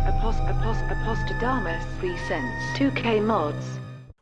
Apostadamus presents 2K Mods.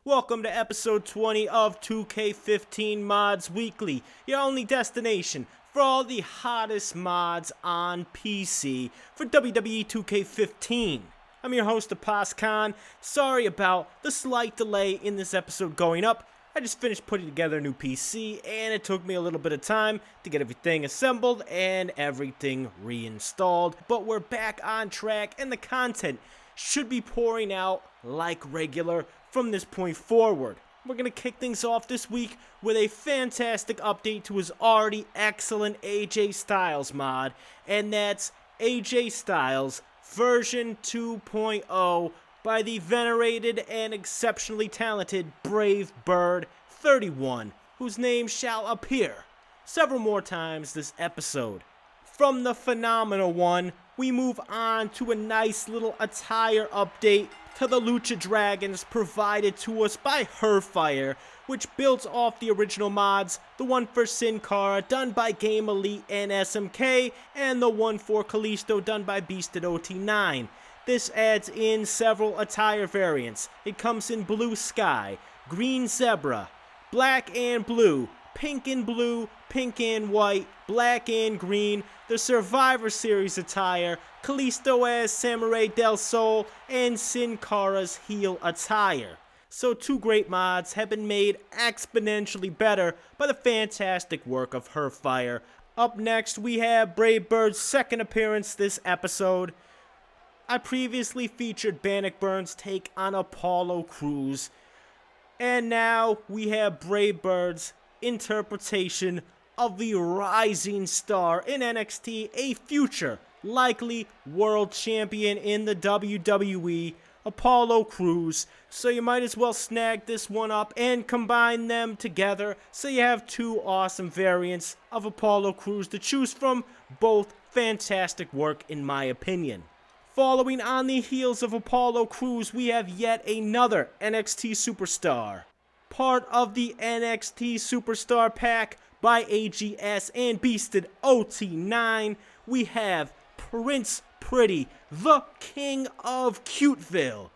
Welcome to episode 20 of 2K15 Mods Weekly, your only destination for all the hottest mods on PC for WWE 2K15. I'm your host, Apos. Sorry about the slight delay in this episode going up. I just finished putting together a new PC, and it took me a little bit of time to get everything assembled and everything reinstalled. But we're back on track, and the content should be pouring out like regular from this point forward. We're going to kick things off this week with a fantastic update to his already excellent AJ Styles mod, and that's AJ Styles version 2.0 by the venerated and exceptionally talented Brave Bird 31, whose name shall appear several more times this episode. From the phenomenal one, we move on to a nice little attire update to the Lucha Dragons provided to us by HerFyre, which builds off the original mods, the one for Sin Cara done by Game Elite and SMK, and the one for Kalisto done by Beastedot9. This adds in several attire variants. It comes in Blue Sky, Green Zebra, Black and Blue, Pink and Blue, Pink and White, Black and Green, the Survivor Series attire, Kalisto as Samuray Del Sol, and Sin Cara's heel attire. So two great mods have been made exponentially better by the fantastic work of HerFyre. Up next, we have Brave Bird's second appearance this episode. I previously featured Bannockburn's take on Apollo Crews, and now we have Brave Bird's interpretation of the rising star in NXT, a future likely world champion in the WWE, Apollo Crews. So you might as well snag this one up and combine them together so you have two awesome variants of Apollo Crews to choose from. Both fantastic work in my opinion. Following on the heels of Apollo Crews, we have yet another NXT superstar. Part of the NXT Superstar Pack by AGS and Beastedot9, we have Prince Pretty, the King of Cuteville.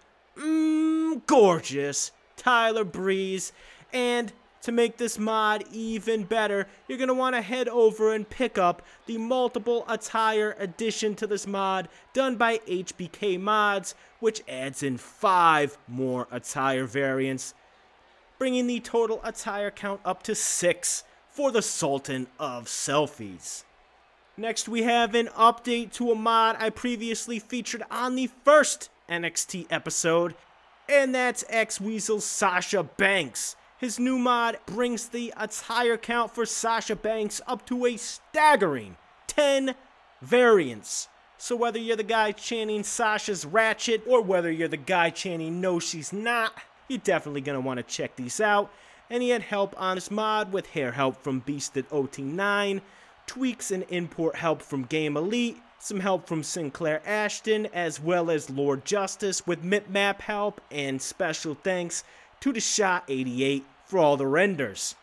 Gorgeous, Tyler Breeze. And to make this mod even better, you're going to want to head over and pick up the multiple attire addition to this mod done by HBK Mods, which adds in 5 more attire variants, bringing the total attire count up to 6 for the Sultan of Selfies. Next, we have an update to a mod I previously featured on the first NXT episode, and that's xWeasel's Sasha Banks. His new mod brings the attire count for Sasha Banks up to a staggering 10 variants. So whether you're the guy chanting Sasha's ratchet or whether you're the guy chanting no she's not, you're definitely going to want to check these out. And he had help on this mod with hair help from Beastedot9, tweaks and import help from Game Elite, some help from Sinclair Ashton, as well as Lord Justice with map help, and special thanks to the Shot88 for all the renders.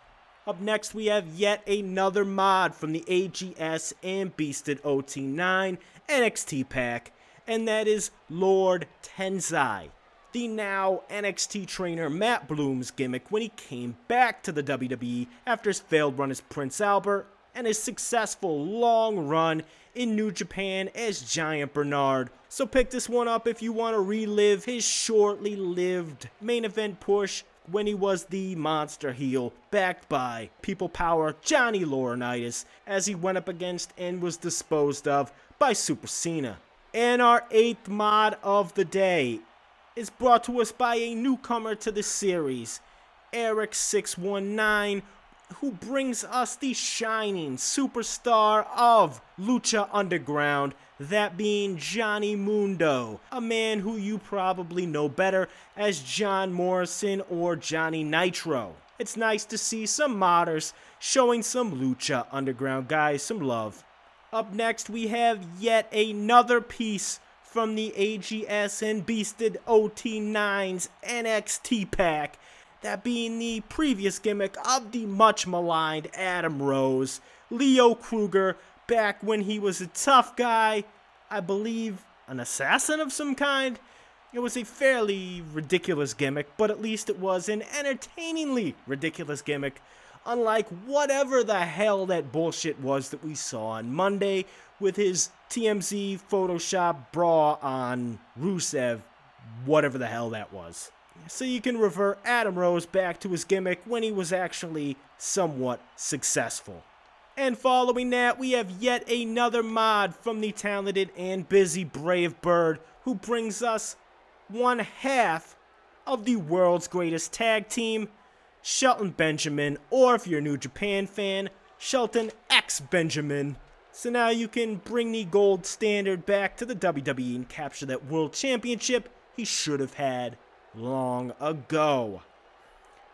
Up next, we have yet another mod from the AGS and Beastedot9 NXT Pack, and that is Lord Tensai, the now NXT trainer Matt Bloom's gimmick when he came back to the WWE after his failed run as Prince Albert and his successful long run in New Japan as Giant Bernard. So pick this one up if you want to relive his shortly lived main event push when he was the monster heel backed by People Power Johnny Laurinaitis as he went up against and was disposed of by Super Cena. And our 8th mod of the day is brought to us by a newcomer to the series, Eric619, who brings us the shining superstar of Lucha Underground, that being Johnny Mundo, a man who you probably know better as John Morrison or Johnny Nitro. It's nice to see some modders showing some Lucha Underground guys some love. Up next, we have yet another piece from the AGS and Beastedot9's NXT Pack, that being the previous gimmick of the much maligned Adam Rose, Leo Kruger, back when he was a tough guy, I believe an assassin of some kind. It was a fairly ridiculous gimmick, but at least it was an entertainingly ridiculous gimmick, unlike whatever the hell that bullshit was that we saw on Monday with his TMZ Photoshop bra on Rusev, whatever the hell that was. So you can revert Adam Rose back to his gimmick when he was actually somewhat successful. And following that, we have yet another mod from the talented and busy Brave Bird, who brings us one half of the world's greatest tag team, Shelton Benjamin, or if you're a New Japan fan, Shelton X Benjamin. So now you can bring the gold standard back to the WWE and capture that world championship he should have had long ago.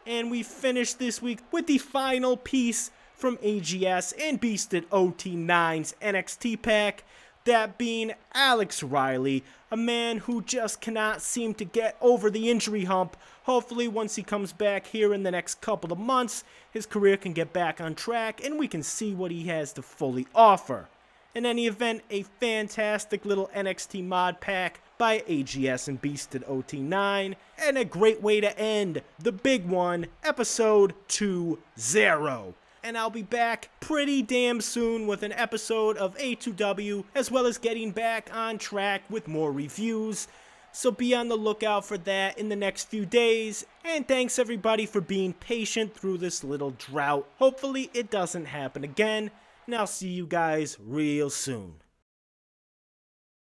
And we finished this week with the final piece from AGS and Beastedot9's NXT Pack, that being Alex Riley, a man who just cannot seem to get over the injury hump. Hopefully once he comes back here in the next couple of months, his career can get back on track and we can see what he has to fully offer. In any event, a fantastic little NXT mod pack by AGS and Beastedot9, and a great way to end the big one, episode 2-0. And I'll be back pretty damn soon with an episode of A2W, as well as getting back on track with more reviews. So be on the lookout for that in the next few days. And thanks everybody for being patient through this little drought. Hopefully it doesn't happen again. And I'll see you guys real soon.